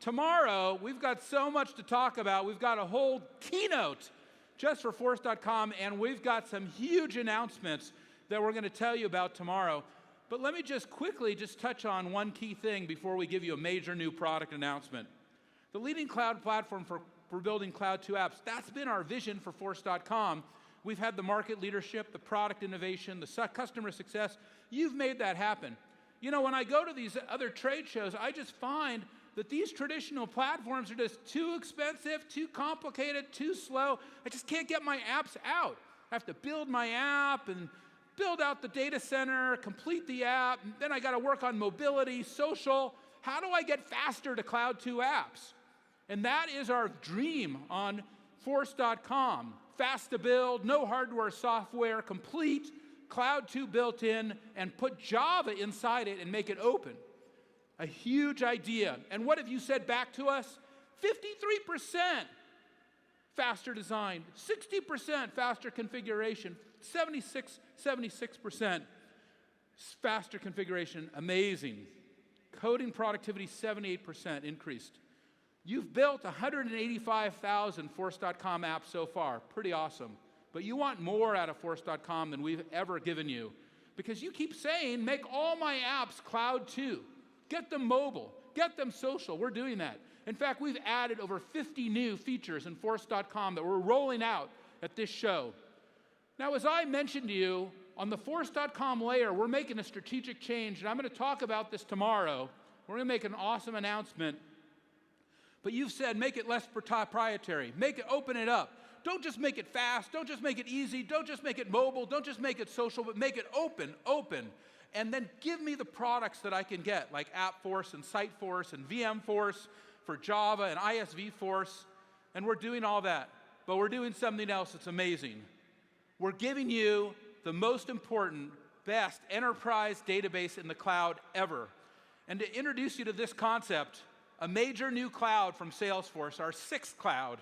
tomorrow, we've got so much to talk about. We've got a whole keynote just for Force.com, and we've got some huge announcements that we're going to tell you about tomorrow. But let me just quickly touch on one key thing before we give you a major new product announcement. The leading cloud platform for building Cloud 2 apps, that's been our vision for Force.com. We've had the market leadership, the product innovation, the customer success. You've made that happen. You know, when I go to these other trade shows, I just find that these traditional platforms are just too expensive, too complicated, too slow. I just can't get my apps out. I have to build my app and build out the data center, complete the app, and then I got to work on mobility, social. How do I get faster to Cloud 2 apps? And that is our dream on Force.com. Fast to build, no hardware, software, complete, Cloud 2 built in, and put Java inside it and make it open. A huge idea. And what have you said back to us? 53% faster design, 60% faster configuration, 76% faster configuration. Amazing. Coding productivity, 78% increased. You've built 185,000 Force.com apps so far. Pretty awesome. But you want more out of Force.com than we've ever given you, because you keep saying, make all my apps Cloud 2. Get them mobile. Get them social. We're doing that. In fact, we've added over 50 new features in Force.com that we're rolling out at this show. Now, as I mentioned to you, on the Force.com layer, we're making a strategic change, and I'm going to talk about this tomorrow. We're going to make an awesome announcement. But you've said, make it less proprietary. Make it, open it up. Don't just make it fast. Don't just make it easy. Don't just make it mobile. Don't just make it social, but make it open. And then give me the products that I can get, like AppForce and SiteForce and VMForce for Java and ISVForce. And we're doing all that. But we're doing something else that's amazing. We're giving you the most important, best enterprise database in the cloud ever. And to introduce you to this concept, a major new cloud from Salesforce, our sixth cloud.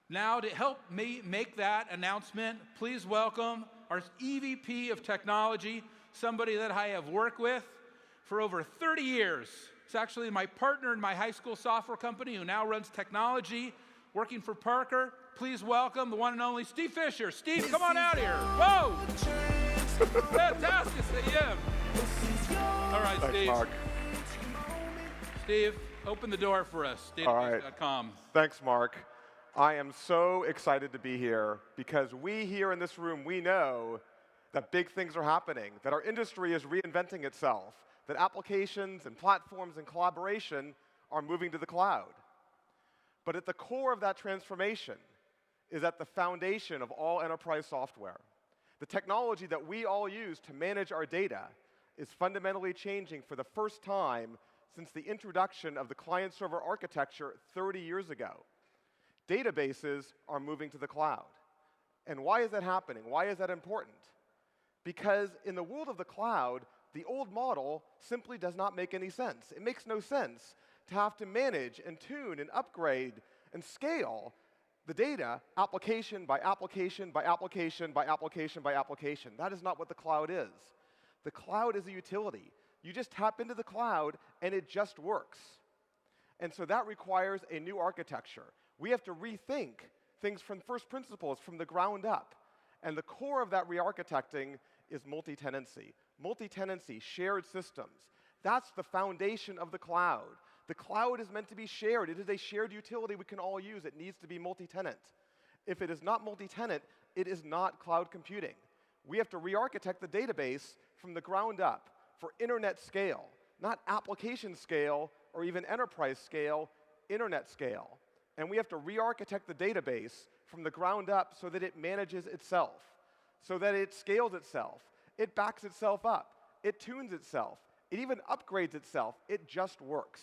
Now, to help me make that announcement, please welcome our EVP of Technology, somebody that I have worked with for over 30 years. It's actually my partner in my high school software company who now runs technology, working for Parker. Please welcome the one and only Steve Fisher. Steve, come on out here. Whoa! Fantastic to see you. All right, Thanks, Steve. Mark. Steve, open the door for us, database.com. Thanks, Mark. I am so excited to be here because we here in this room, we know that big things are happening, that our industry is reinventing itself, that applications and platforms and collaboration are moving to the cloud. But at the core of that transformation is at the foundation of all enterprise software. The technology that we all use to manage our data is fundamentally changing for the first time since the introduction of the client-server architecture 30 years ago. Databases are moving to the cloud. And why is that happening? Why is that important? Because in the world of the cloud, the old model simply does not make any sense. It makes no sense to have to manage and tune and upgrade and scale the data application by application by application by application by application. That is not what the cloud is. The cloud is a utility. You just tap into the cloud and it just works. And so that requires a new architecture. We have to rethink things from first principles, from the ground up. And the core of that re-architecting is multi-tenancy. Multi-tenancy, shared systems. That's the foundation of the cloud. The cloud is meant to be shared. It is a shared utility we can all use. It needs to be multi-tenant. If it is not multi-tenant, it is not cloud computing. We have to re-architect the database from the ground up for internet scale, not application scale or even enterprise scale, internet scale. And we have to re-architect the database from the ground up so that it manages itself, so that it scales itself, it backs itself up, it tunes itself, it even upgrades itself. It just works.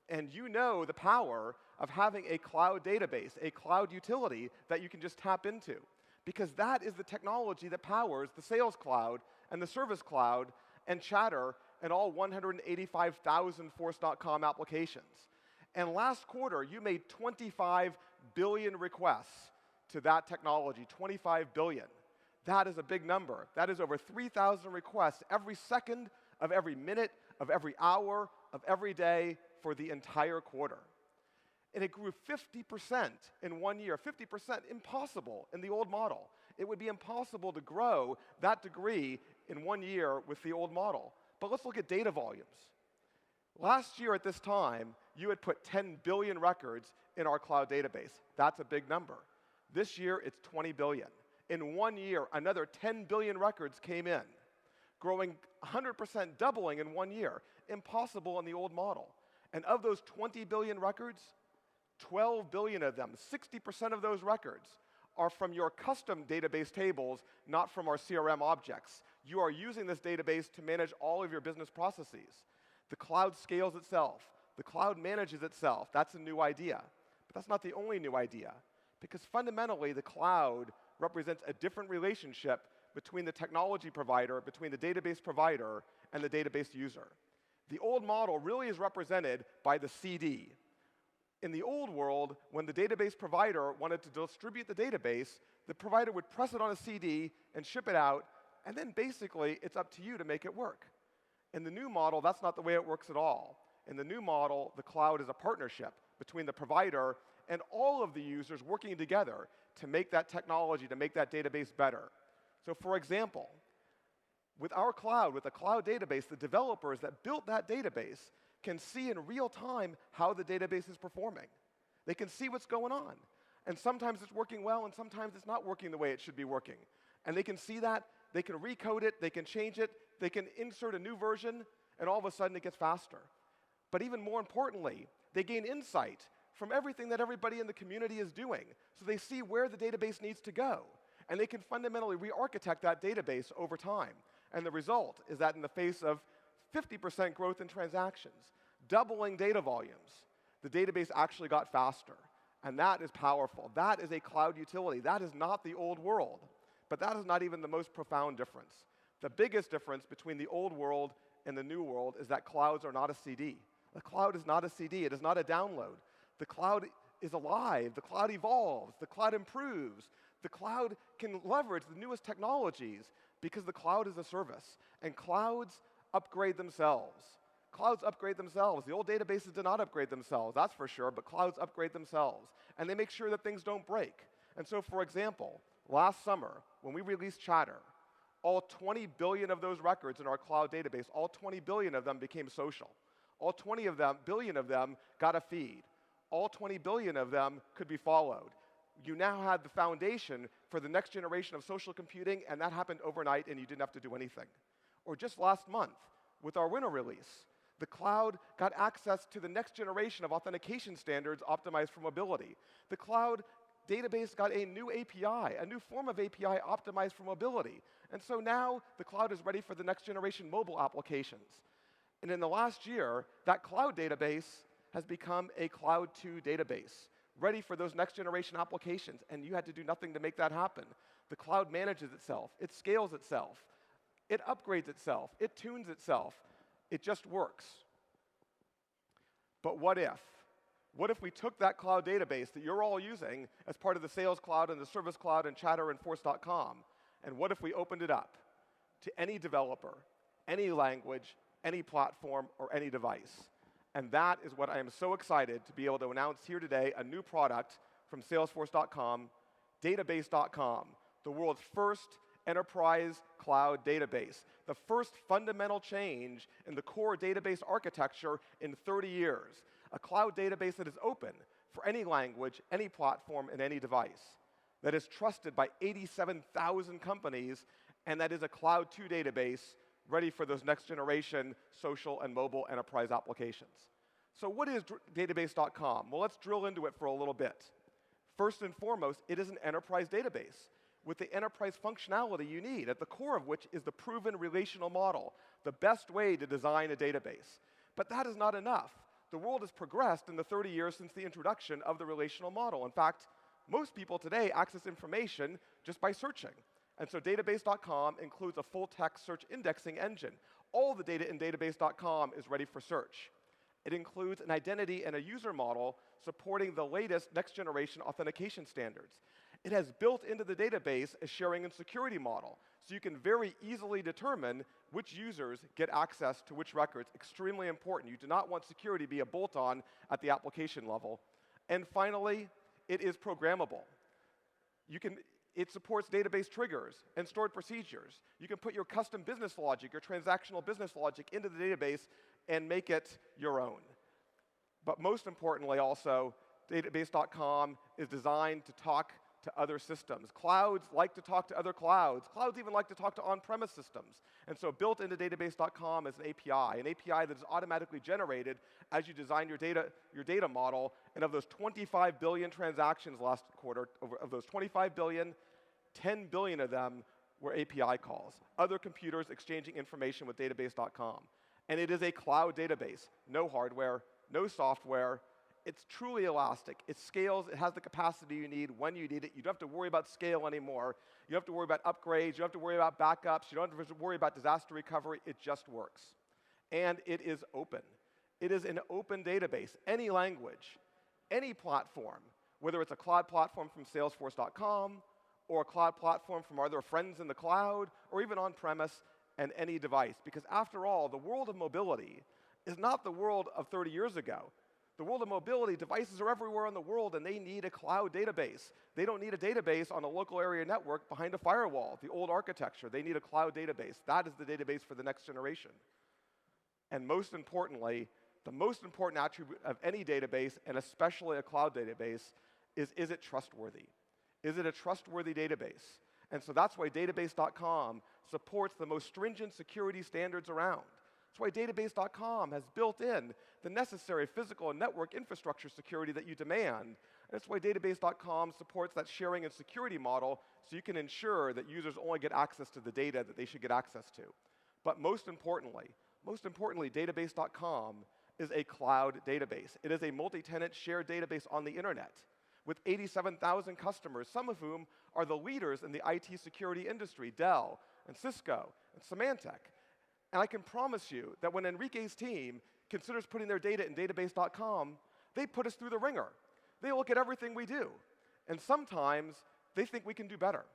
And you know the power of having a cloud database, a cloud utility that you can just tap into, because that is the technology that powers the Sales Cloud and the Service Cloud and Chatter and all 185,000 Force.com applications. And last quarter, you made 25 billion requests to that technology, 25 billion. That is a big number. That is over 3,000 requests every second of every minute, of every hour, of every day for the entire quarter. And it grew 50% in 1 year. 50%, impossible in the old model. It would be impossible to grow that degree in 1 year with the old model. But let's look at data volumes. Last year at this time, you had put 10 billion records in our cloud database. That's a big number. This year, it's 20 billion. In 1 year, another 10 billion records came in, growing 100%, doubling in 1 year. Impossible in the old model. And of those 20 billion records, 12 billion of them, 60% of those records, are from your custom database tables, not from our CRM objects. You are using this database to manage all of your business processes. The cloud scales itself. The cloud manages itself. That's a new idea. But that's not the only new idea, because fundamentally, the cloud represents a different relationship between the technology provider, between the database provider, and the database user. The old model really is represented by the CD. In the old world, when the database provider wanted to distribute the database, the provider would press it on a CD and ship it out, and then basically it's up to you to make it work. In the new model, that's not the way it works at all. In the new model, the cloud is a partnership between the provider and all of the users working together to make that technology, to make that database better. So for example, with our cloud, with the cloud database, the developers that built that database can see in real time how the database is performing. They can see what's going on. And sometimes it's working well, and sometimes it's not working the way it should be working. And they can see that, they can recode it, they can change it, they can insert a new version, and all of a sudden it gets faster. But even more importantly, they gain insight from everything that everybody in the community is doing. So they see where the database needs to go. And they can fundamentally re-architect that database over time. And the result is that in the face of 50% growth in transactions, doubling data volumes, the database actually got faster. And that is powerful. That is a cloud utility. That is not the old world. But that is not even the most profound difference. The biggest difference between the old world and the new world is that clouds are not a CD. The cloud is not a CD. It is not a download. The cloud is alive. The cloud evolves. The cloud improves. The cloud can leverage the newest technologies because the cloud is a service. And clouds upgrade themselves. Clouds upgrade themselves. The old databases did not upgrade themselves, that's for sure, but clouds upgrade themselves. And they make sure that things don't break. And so, for example, last summer, when we released Chatter, all 20 billion of those records in our cloud database, all 20 billion of them became social. All 20 billion of them got a feed. All 20 billion of them could be followed. You now had the foundation for the next generation of social computing, and that happened overnight, and you didn't have to do anything. Or just last month, with our winter release, the cloud got access to the next generation of authentication standards optimized for mobility. The cloud database got a new API, a new form of API optimized for mobility. And so now the cloud is ready for the next generation mobile applications. And in the last year, that cloud database has become a Cloud 2 database, ready for those next generation applications. And you had to do nothing to make that happen. The cloud manages itself. It scales itself. It upgrades itself. It tunes itself. It just works. But what if? What if we took that cloud database that you're all using as part of the Sales Cloud and the Service Cloud and Chatter and Force.com, and what if we opened it up to any developer, any language, any platform, or any device? And that is what I am so excited to be able to announce here today, a new product from Salesforce.com, Database.com, the world's first enterprise cloud database, the first fundamental change in the core database architecture in 30 years, a cloud database that is open for any language, any platform, and any device, that is trusted by 87,000 companies, and that is a Cloud 2 database ready for those next generation social and mobile enterprise applications. So what is Database.com? Well, let's drill into it for a little bit. First and foremost, it is an enterprise database with the enterprise functionality you need, at the core of which is the proven relational model, the best way to design a database. But that is not enough. The world has progressed in the 30 years since the introduction of the relational model. In fact, most people today access information just by searching. And so Database.com includes a full-text search indexing engine. All the data in Database.com is ready for search. It includes an identity and a user model supporting the latest next-generation authentication standards. It has built into the database a sharing and security model, So you can very easily determine which users get access to which records. Extremely important. You do not want security to be a bolt-on at the application level. And finally, it is programmable. It supports database triggers and stored procedures. You can put your custom business logic, your transactional business logic into the database and make it your own. But most importantly also, database.com is designed to talk to other systems. Clouds like to talk to other clouds. Clouds even like to talk to on-premise systems. And so built into database.com is an API that is automatically generated as you design your data model. And of those 25 billion transactions last quarter, of those 25 billion, 10 billion of them were API calls, other computers exchanging information with database.com. And it is a cloud database, no hardware, no software. It's truly elastic. It scales. It has the capacity you need when you need it. You don't have to worry about scale anymore. You don't have to worry about upgrades. You don't have to worry about backups. You don't have to worry about disaster recovery. It just works. And it is open. It is an open database. Any language, any platform, whether it's a cloud platform from Salesforce.com or a cloud platform from other friends in the cloud or even on-premise and any device. Because after all, the world of mobility is not the world of 30 years ago. The world of mobility, devices are everywhere in the world, and they need a cloud database. They don't need a database on a local area network behind a firewall, the old architecture. They need a cloud database. That is the database for the next generation. And most importantly, the most important attribute of any database, and especially a cloud database, is it trustworthy? Is it a trustworthy database? And so that's why database.com supports the most stringent security standards around. That's why database.com has built in the necessary physical and network infrastructure security that you demand. And that's why database.com supports that sharing and security model so you can ensure that users only get access to the data that they should get access to. But most importantly, database.com is a cloud database. It is a multi-tenant shared database on the internet with 87,000 customers, some of whom are the leaders in the IT security industry, Dell and Cisco and Symantec. And I can promise you that when Enrique's team considers putting their data in database.com, they put us through the ringer. They look at everything we do. And sometimes they think we can do better.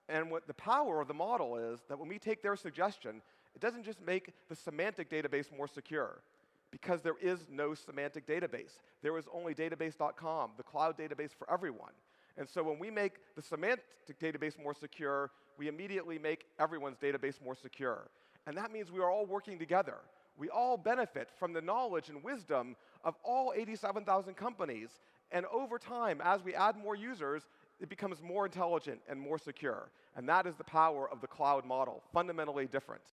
And what the power of the model is that when we take their suggestion, it doesn't just make the semantic database more secure, because there is no semantic database. There is only database.com, the cloud database for everyone. And so when we make the semantic database more secure, we immediately make everyone's database more secure. And that means we are all working together. We all benefit from the knowledge and wisdom of all 87,000 companies. And over time, as we add more users, it becomes more intelligent and more secure. And that is the power of the cloud model, fundamentally different.